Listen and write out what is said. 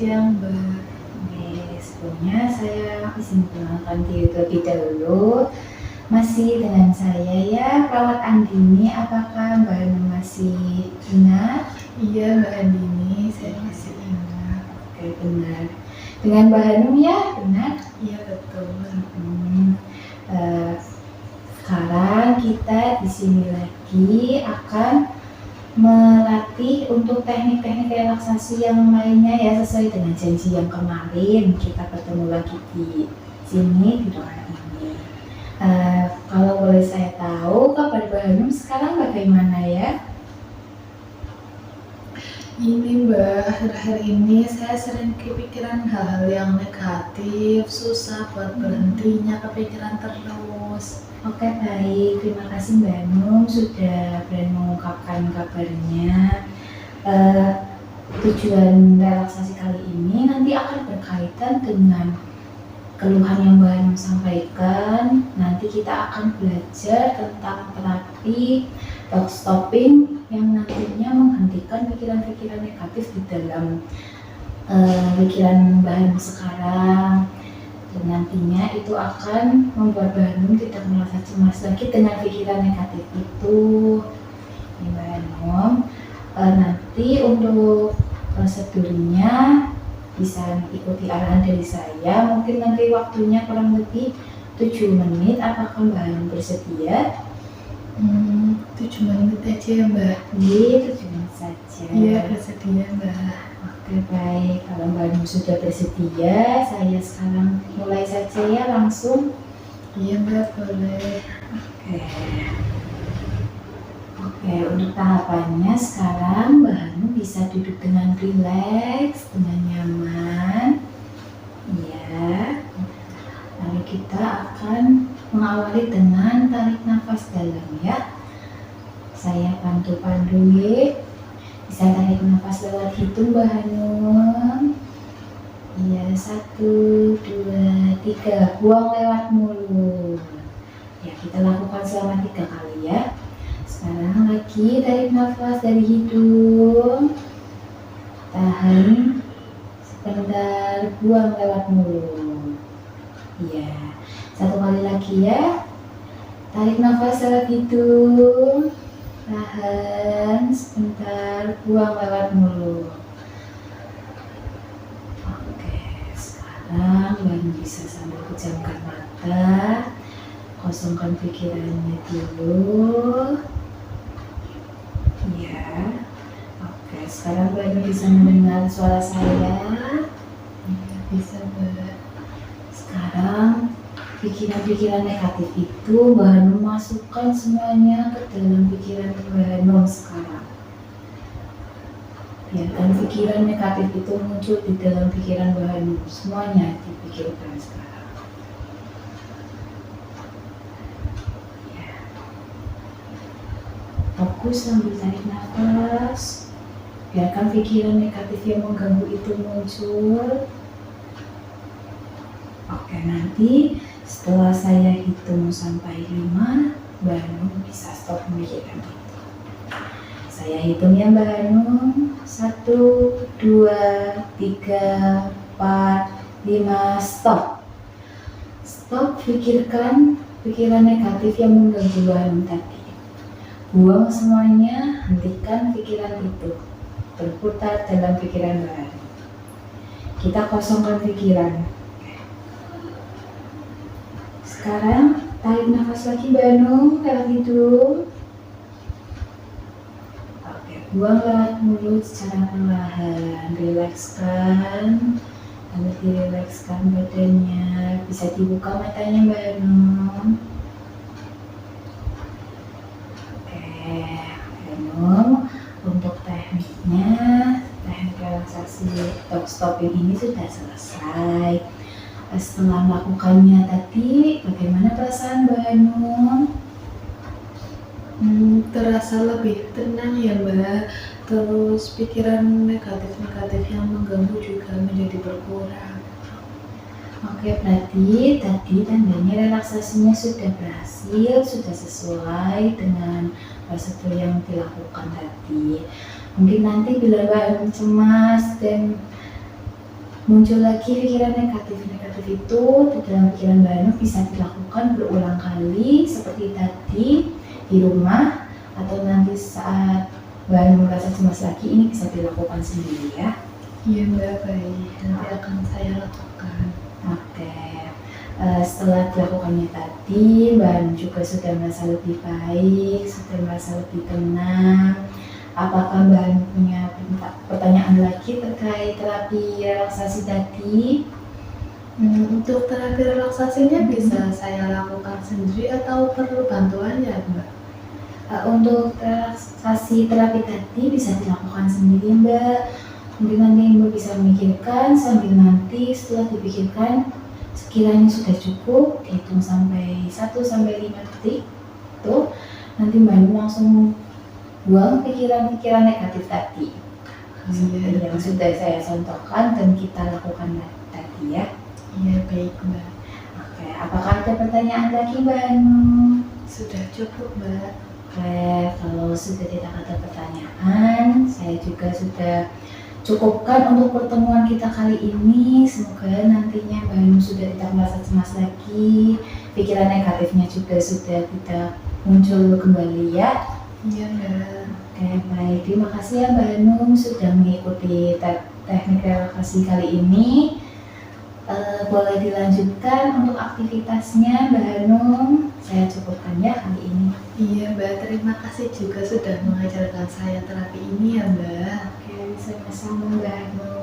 siang, Mbak. Oke, sebelumnya saya izin perkenalkan diri terlebih dahulu. Masih dengan saya ya, perawat Andini. Apakah Mbak Hanum masih ingat? Iya, Mbak Andini, saya masih ingat. Oke, benar. Dengan Mbak Hanum ya, benar? Iya, betul. Sekarang kita di sini lagi akan melatih untuk teknik-teknik relaksasi yang lainnya ya, sesuai dengan janji yang kemarin. Kita ketemu lagi di sini di ruangan ini. Kalau boleh saya tahu, kabar Mbak Hanum sekarang bagaimana ya? Ini Mbak, akhir-akhir ini saya sering kepikiran hal-hal yang negatif, susah buat berhentinya kepikiran terus. Oke, baik. Terima kasih Mbak Hanum sudah berani mengungkapkan kabarnya. Tujuan relaksasi kali ini nanti akan berkaitan dengan keluhan yang Mbak Hanum sampaikan. Nanti kita akan belajar tentang terapi talk stopping yang nantinya menghentikan pikiran-pikiran negatif di dalam pikiran Mbak Hanum sekarang. Dan nantinya itu akan membuat Mbak Hanum tidak merasa cemas lagi dengan pikiran negatif itu. Ini Mbak Hanum, nanti untuk prosedurnya bisa ikuti arahan dari saya. Mungkin nanti waktunya kurang lebih 7 menit. Apakah Mbak Hanum bersedia? 7 menit aja ya Mbak? Iya, 7 menit saja. Iya, bersedia Mbak. Oke, baik. Kalau Mbak Hanum sudah bersedia, saya sekarang mulai saja ya langsung. Iya Mbak, boleh. Oke, untuk tahapannya sekarang Mbak Hanum bisa duduk dengan rileks, dengan nyaman. Ya. Lalu kita akan mengawali dengan tarik nafas dalam ya. Saya bantu pandu ya. Bisa tarik nafas lewat hidung Mbak Hanum. Iya, 1, 2, 3. Buang lewat mulut. Ya, kita lakukan selama 3 kali ya. Sekarang lagi tarik nafas dari hidung. Tahan sebentar, buang lewat mulut. Iya, 1 kali lagi ya. Tarik nafas lewat hidung. Tahan sebentar, buang lewat mulut. Oke, sekarang Mbak bisa sambil pejamkan mata, kosongkan pikirannya dulu. Ya, oke. Sekarang Mbak bisa mendengar suara saya. Iya, bisa Mbak. Sekarang pikiran-pikiran negatif itu Mbak Hanum masukkan semuanya ke dalam pikiran Mbak Hanum sekarang. Biarkan pikiran negatif itu muncul di dalam pikiran Mbak Hanum. Semuanya dipikirkan sekarang. Ya. Fokus sambil tarik nafas. Biarkan pikiran negatif yang mengganggu itu muncul. Oke, nanti setelah saya hitung sampai 5, Mbak Hanum bisa stop memikirkan itu. Saya hitung ya Mbak Hanum. 1, 2, 3, 4, 5, stop. Stop pikirkan pikiran negatif yang mengganggu Mbak Hanum tadi. Buang semuanya, hentikan pikiran itu berputar dalam pikiran Mbak Hanum. Kita kosongkan pikiran. Sekarang tarik nafas lagi Mbak Hanum lewat hidung. Oke, buang lewat mulut secara perlahan. Rilekskan, lalu dirilekskan badannya. Bisa dibuka matanya Mbak Hanum. Oke, Hanum, untuk tekniknya, teknik relaksasi talk stopping ini sudah selesai. Setelah melakukannya tadi, bagaimana perasaan Mbak Hanum? Terasa lebih tenang ya Mbak. Terus pikiran negatif-negatif yang mengganggu juga menjadi berkurang. Oke, berarti tadi tandanya relaksasinya sudah berhasil, sudah sesuai dengan prosedur yang dilakukan tadi. Mungkin nanti bila Mbak Hanum cemas dan muncul lagi pikiran negatif itu di dalam pikiran Mbak Hanum bisa dilakukan berulang kali seperti tadi di rumah, atau nanti saat Mbak Hanum merasa cemas lagi ini bisa dilakukan sendiri ya. Iya Mbak, baik. Nanti akan saya lakukan. Oke. Setelah dilakukannya tadi, Mbak Hanum juga sudah merasa lebih baik, sudah merasa lebih tenang. Apakah Mbak Hanum punya pertanyaan lagi terkait terapi relaksasi tadi? Untuk terapi relaksasinya bisa saya lakukan sendiri atau perlu bantuan ya Mbak? Untuk relaksasi terapi tadi bisa dilakukan sendiri Mbak. Mungkin nanti Mbak bisa memikirkan sambil nanti setelah dipikirkan sekiranya sudah cukup, dihitung sampai 1-5 detik tuh, nanti Mbak Hanum langsung buang pikiran-pikiran negatif tadi seperti yang sudah saya contohkan dan kita lakukan tadi ya. Iya baik Mbak. Oke, apakah ada pertanyaan lagi Mbak Hanum? Sudah cukup Mbak. Oke, kalau sudah tidak ada pertanyaan, saya juga sudah cukupkan untuk pertemuan kita kali ini. Semoga nantinya Mbak Hanum sudah tidak merasa cemas lagi, pikiran negatifnya juga sudah tidak muncul kembali ya. Iya Mbak. Oke, baik. Terima kasih ya Mbak Hanum sudah mengikuti teknik relaksasi kali ini. Boleh dilanjutkan untuk aktivitasnya Mbak Hanum. Saya cukupkan ya kali ini. Iya Mbak, terima kasih juga sudah mengajarkan saya terapi ini ya Mbak. Oke, sama-sama Mbak Hanum.